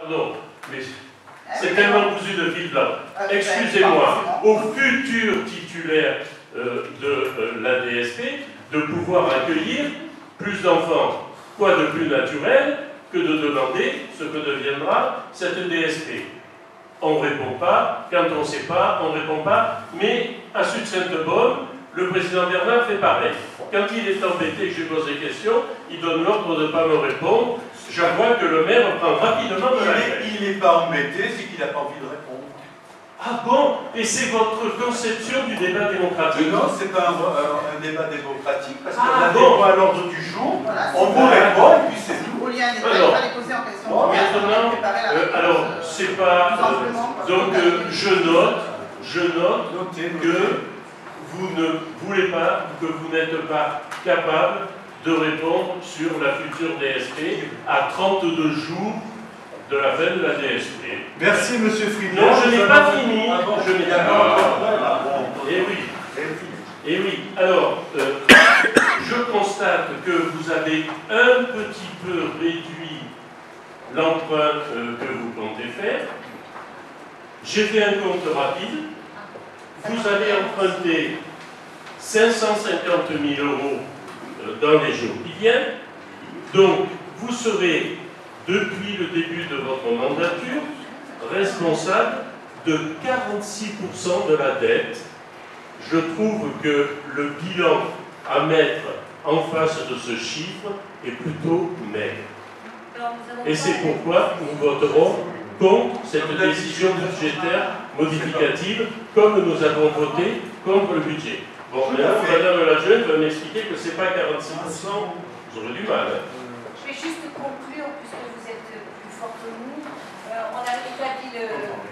Non, mais c'est tellement cousu de fil blanc. Excusez-moi, au futur titulaire de la DSP de pouvoir accueillir plus d'enfants. Quoi de plus naturel que de demander ce que deviendra cette DSP? On ne répond pas, quand on ne sait pas, on ne répond pas, mais à Sud-Sainte-Bonne, le président Bernard fait pareil. Quand il est embêté que je lui pose des questions, il donne l'ordre de ne pas me répondre. Je vois que le maire prend rapidement de la tête. Il n'est pas embêté, c'est qu'il n'a pas envie de répondre. Ah bon? Et c'est votre conception du débat démocratique? Non, c'est pas un débat démocratique, parce qu'on Ah a des bon? points à l'ordre du jour, Voilà, on vous répond, et puis c'est tout. Alors, maintenant, alors, c'est pas... donc, je note que vous ne voulez pas, que vous n'êtes pas capable de répondre sur la future DSP à 32 jours de la fin de la DSP. Merci, monsieur Friedman. Non, je n'ai pas fini. Je n'ai pas fini. Eh oui. Eh oui. Alors, je constate que vous avez un petit peu réduit l'emprunt que vous comptez faire. J'ai fait un compte rapide. Vous allez emprunter 550 000 € dans les jours qui viennent. Donc, vous serez, depuis le début de votre mandature, responsable de 46% de la dette. Je trouve que le bilan à mettre en face de ce chiffre est plutôt maigre. Et c'est pourquoi nous voterons contre cette décision budgétaire modificative, comme nous avons voté contre le budget. Bon, maintenant, Madame l'adjointe va m'expliquer que ce n'est pas 46%, j'aurais du mal. Hein. Je vais juste conclure, puisque vous êtes plus fort que nous. On a établi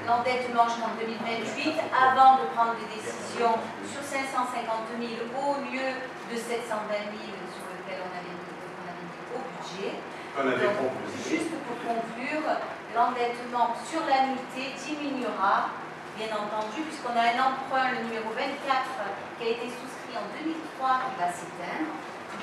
l'endettement jusqu'en 2028 avant de prendre des décisions sur 550 000 au lieu de 720 000 sur lequel on avait mis au budget. Donc, juste pour conclure, l'endettement sur l'annuité diminuera, bien entendu, puisqu'on a un emprunt, le numéro 24, qui a été souscrit en 2003, qui va s'éteindre.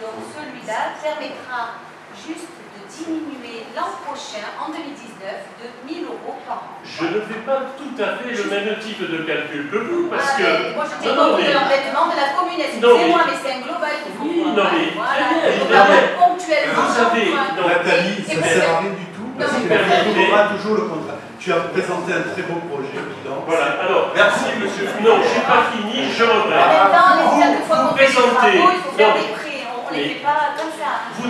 Donc celui-là permettra juste de diminuer l'an prochain, en 2019, de 1 000 € par an. Je ne fais pas tout à fait le même type de calcul que vous, parce que... Moi, je tiens compte de l'endettement de la commune. Excusez-moi, mais c'est un global qu'il faut oui, non, mais voilà. Ponctuellement. Vous savez... Nathalie, ça ne sert à rien du tout, parce qu'on aura toujours le contrat. Tu as présenté un très beau projet, président. Voilà, alors... Merci, monsieur. Non, je n'ai pas fini, je regrette. En même temps, chaque fois qu'on fait des présentez... travaux, il faut faire des prêts. On ne les fait pas comme ça. Vous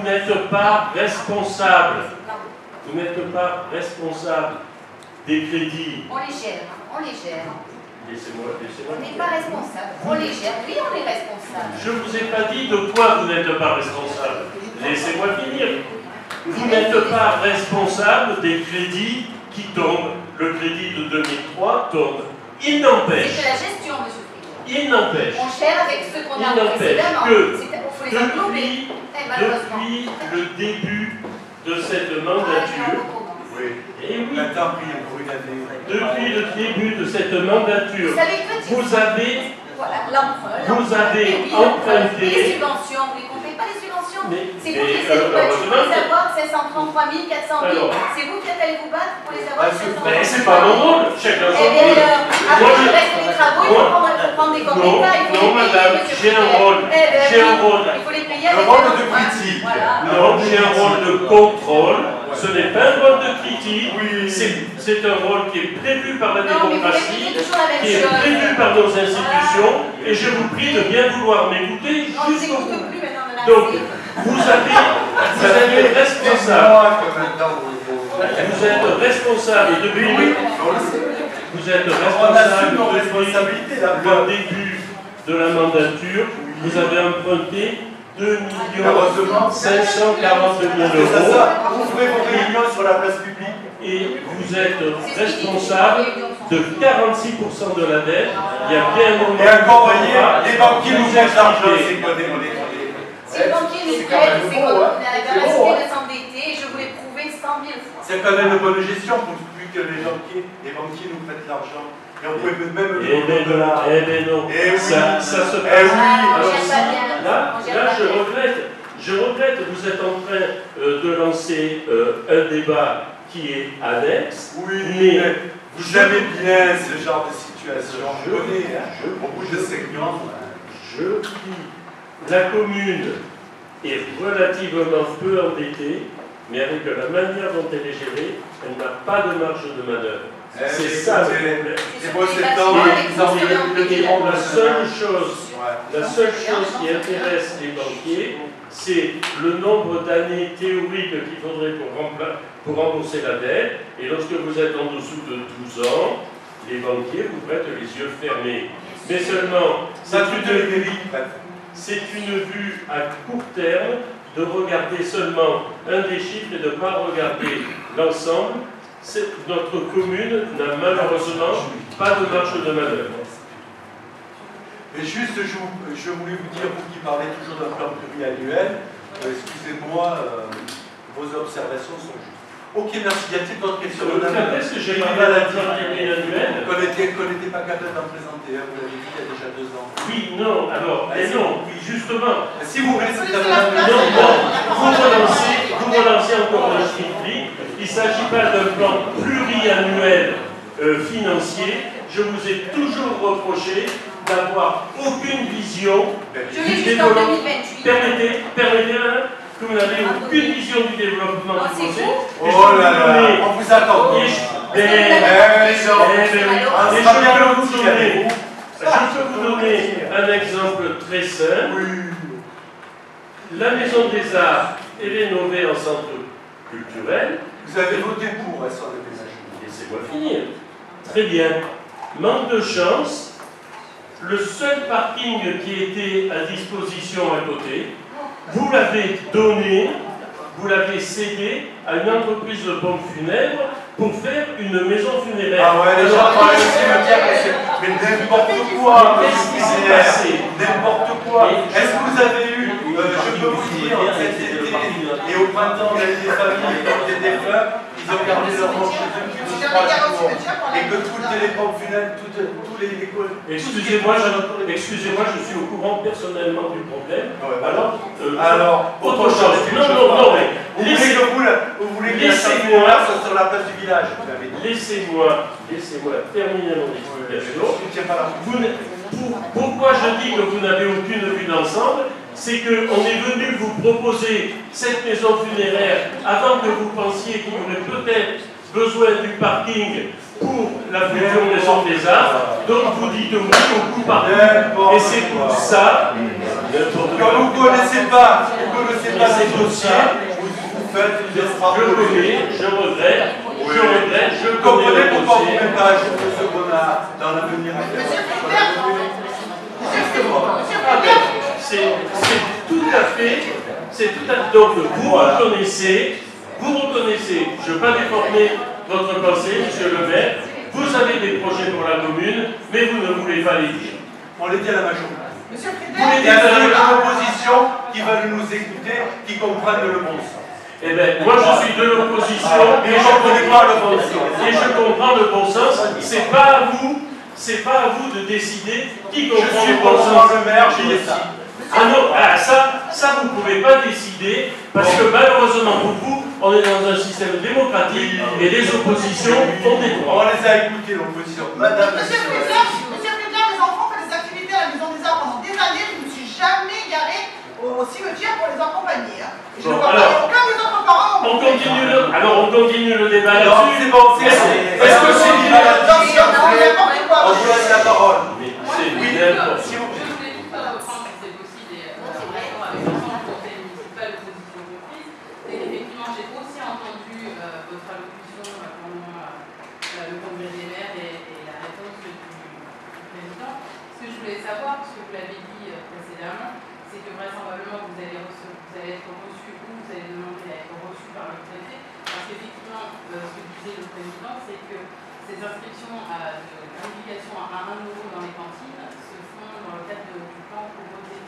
n'êtes pas responsable. Vous n'êtes pas responsable des crédits. On les gère, on les gère. Laissez-moi. On n'est pas responsable. On les gère, oui, on est responsable. Je ne vous ai pas dit de quoi vous n'êtes pas responsable. Laissez-moi finir. Vous n'êtes pas responsable des crédits qui tombent. Le crédit de 2003 tombe. Il n'empêche. C'est de la gestion, monsieur. Il n'empêche. On gère avec ceux qu'on a précédemment. Il faut les englober. Depuis le début de cette mandature, et oui, depuis le début de cette mandature, vous avez emprunté. Les subventions, vous ne comptez pas les subventions? C'est vous qui essayez pour les avoir, 533 000, 400 000. C'est vous qui êtes allé vous battre pour les avoir, 500 000. Mais c'est pas mon rôle, chacun son Eh bien, rôle. après il reste les travaux, il faut prendre des comptes d'État, il faut non, les payer, madame, j'ai un rôle. J'ai un rôle. Il faut les payer avec un rôle de critique. Non, j'ai un rôle de contrôle. Ce n'est pas un rôle de critique. C'est un rôle qui est prévu par la démocratie, qui est prévu par nos institutions. Et je vous prie de bien vouloir m'écouter jusqu'au bout. Donc, vous êtes responsable. Vous êtes responsable depuis le début de la mandature. Vous avez emprunté 2 540 000 €. Vous ferez vos réunions sur la place publique. Et vous êtes responsable de 46% de la dette. Il y a bien un moment. Et encore, voyez, les banquiers nous mettent l'argent, c'est quoi des les banquiers nous prêtent, c'est comme on a la capacité de s'endetter, et je vous l'ai prouvé 100 000 fois. C'est quand même une bonne gestion pour plus que les banquiers nous prêtent l'argent. Et on pouvait même Eh ben non, ça se passe. On gère pas bien. Là, je Je regrette, vous êtes en train de lancer un débat qui est annexe. Oui, mais vous aimez bien ce genre de situation. Je connais, au bout de 5 ans. Je dis, la commune est relativement peu endettée, mais avec la manière dont elle est gérée, elle n'a pas de marge de manœuvre. C'est ça le problème. C'est moi, c'est temps, la seule chose qui intéresse les banquiers, c'est le nombre d'années théoriques qu'il faudrait pour rembourser la dette. Et lorsque vous êtes en dessous de 12 ans, les banquiers vous prêtent les yeux fermés. Mais seulement, c'est une vue à court terme de regarder seulement un des chiffres et de ne pas regarder l'ensemble. Notre commune n'a malheureusement pas de marge de manœuvre. Et juste, je voulais vous dire, vous qui parlez toujours d'un plan pluriannuel, excusez-moi, vos observations sont justes. Ok, merci. Y a-t-il d'autres questions? Est-ce que j'ai parlé d'un plan pluriannuel qu'on n'était pas capable d'en présenter, vous l'avez dit il y a déjà 2 ans. Oui, non, alors, non, oui, justement. Si vous voulez, c'est vous relancez encore un schmilblick. Il ne s'agit pas d'un plan pluriannuel financier. Je vous ai toujours reproché d'avoir aucune vision du développement. Permettez, que vous n'avez aucune vision du développement du français. Oh là là, on vous attend. Je peux vous donner un exemple très simple. La Maison des Arts est rénovée en centre culturel. Vous avez voté pour son déménagement. Laissez-moi finir. Très bien. Manque de chance. Le seul parking qui était à disposition à côté, vous l'avez donné, vous l'avez cédé à une entreprise de pompes funèbres pour faire une maison funéraire. Ah ouais, les gens parlent au cimetière, mais n'importe quoi. Qu'est-ce qui s'est passé? N'importe quoi. Est-ce que vous avez eu, je peux vous dire, cet été et au printemps, il y a des familles qui ont des défunts, ils ont gardé leur mort chez eux plus de 3 jours. Et que toutes les pompes funèbres, tous les écoles. Excusez-moi, je suis au courant personnellement du problème. Alors, autre chose. Non, mais vous voulez que laissez-moi sur la place du village. Laissez-moi terminer mon explication. Pourquoi je dis que vous n'avez aucune vue d'ensemble? C'est qu'on est venu vous proposer cette maison funéraire avant que vous pensiez qu'il y aurait peut-être besoin du parking pour la future Maison des Arts. Donc vous dites oui au coup par coup. Et c'est pour ça. Quand vous ne connaissez pas ces dossiers, vous faites une extrapolétion. Je regrette. Je comprenez pourquoi vous ne pouvez pas ajouter ce qu'on a dans l'avenir. C'est tout à fait. Donc vous reconnaissez, je ne veux pas déformer votre pensée, monsieur le maire, vous avez des projets pour la commune, mais vous ne voulez pas les dire. On les dit à la majorité. Monsieur le Président, il y a des oppositions qui veulent nous écouter, qui comprennent le bon sens. Eh bien, moi je suis de l'opposition et je comprends le bon sens. C'est pas à vous de décider qui comprend le bon sens. Le maire, je dis ça. Ah non, ça vous ne pouvez pas décider, parce que malheureusement pour vous, on est dans un système démocratique et les oppositions ont des droits. On les a écoutés, l'opposition. Monsieur le Président, les enfants font des activités à la Maison des Arts pendant des années, je ne me suis jamais garée au cimetière pour les accompagner. Je ne vois pas aucun des autres parents. On continue le débat là-dessus. Est-ce que c'est bien? On vous laisse la parole. C'est n'importe quoi. Savoir, parce que vous l'avez dit précédemment, c'est que vraisemblablement vous allez être reçu ou vous allez demander à être reçu par le préfet, parce qu'effectivement, ce que disait le président, c'est que ces inscriptions d'indication à 1 € dans les cantines se font dans le cadre du plan proposé.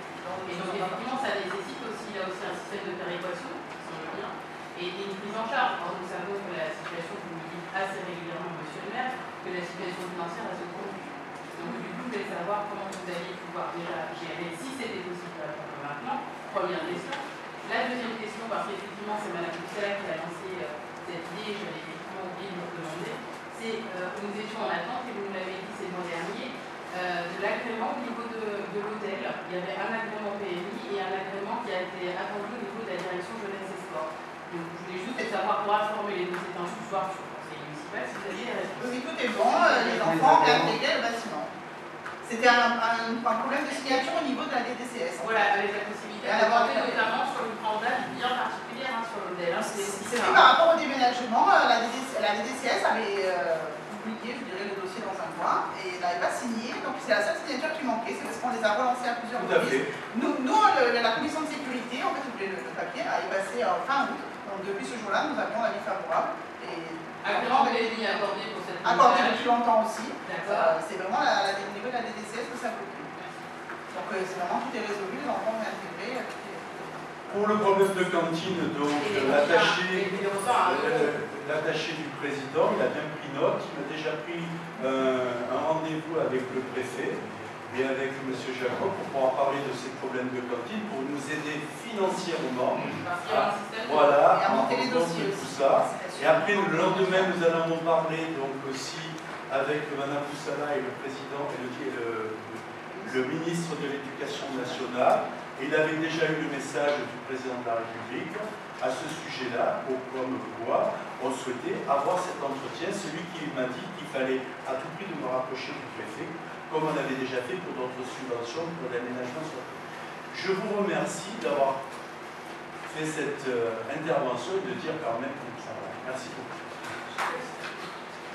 Et donc effectivement, ça nécessite aussi, là aussi, un système de péréquation, qui semble bien, et une prise en charge. Or, nous savons que la situation, vous nous dites assez régulièrement, monsieur le maire, que la situation financière a se conduit. Donc du coup, je voulais savoir comment vous allez pouvoir déjà gérer, si c'était possible maintenant, première question. La deuxième question, parce qu'effectivement c'est Madame Poussela qui a lancé cette idée, j'avais effectivement oublié de vous demander, c'est nous étions en attente, et vous nous l'avez dit ces mois derniers, de l'agrément au niveau de l'hôtel. Il y avait un agrément PMI et un agrément qui a été attendu au niveau de la direction jeunesse et sport. Donc je voulais juste savoir pour informer les deux étangs ce soir sur le conseil municipal si vous aviez les réponses. Oui, tout est bon, les enfants ont intégré le bâtiment. C'était un problème de signature au niveau de la DDCS. Voilà, avec la possibilité d'aborder notamment sur une tranche d'âge bien particulière sur le modèle. C'est vrai, par rapport au déménagement, la DDCS avait publié, je dirais, le dossier dans un coin et n'avait pas signé. Donc c'est la seule signature qui manquait, c'est parce qu'on les a relancés à plusieurs reprises. Nous, la commission de sécurité, en fait, le papier a passé fin août. Donc depuis ce jour-là, nous avions l'avis favorable. Agrément PMI accordé pour cette accordé depuis longtemps aussi. D'accord. C'est vraiment au niveau de la DDCS que ça bloque. Donc c'est vraiment tout est résolu, les enfants ont intégré. Pour le problème de cantine, donc l'attaché du président, il a bien pris note, il a déjà pris un rendez-vous avec le préfet et avec M. Jacob pour pouvoir parler de ces problèmes de cantine, pour nous aider financièrement à monter les dossiers, tout ça. Et après, le lendemain, nous allons en parler donc aussi avec Mme Poussala et le président et le ministre de l'Éducation nationale. Et il avait déjà eu le message du président de la République à ce sujet-là, comme quoi on souhaitait avoir cet entretien, celui qui m'a dit qu'il fallait à tout prix de me rapprocher du préfet, comme on avait déjà fait pour d'autres subventions, pour l'aménagement. Je vous remercie d'avoir fait cette intervention et de dire quand même comme ça. Merci beaucoup.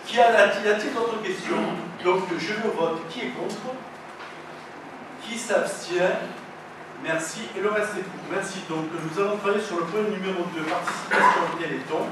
Y a-t-il d'autres questions? Donc je le vote. Qui est contre? Qui s'abstient? Merci. Et le reste est pour. Merci. Donc nous allons travailler sur le point numéro 2, participation au Téléthon.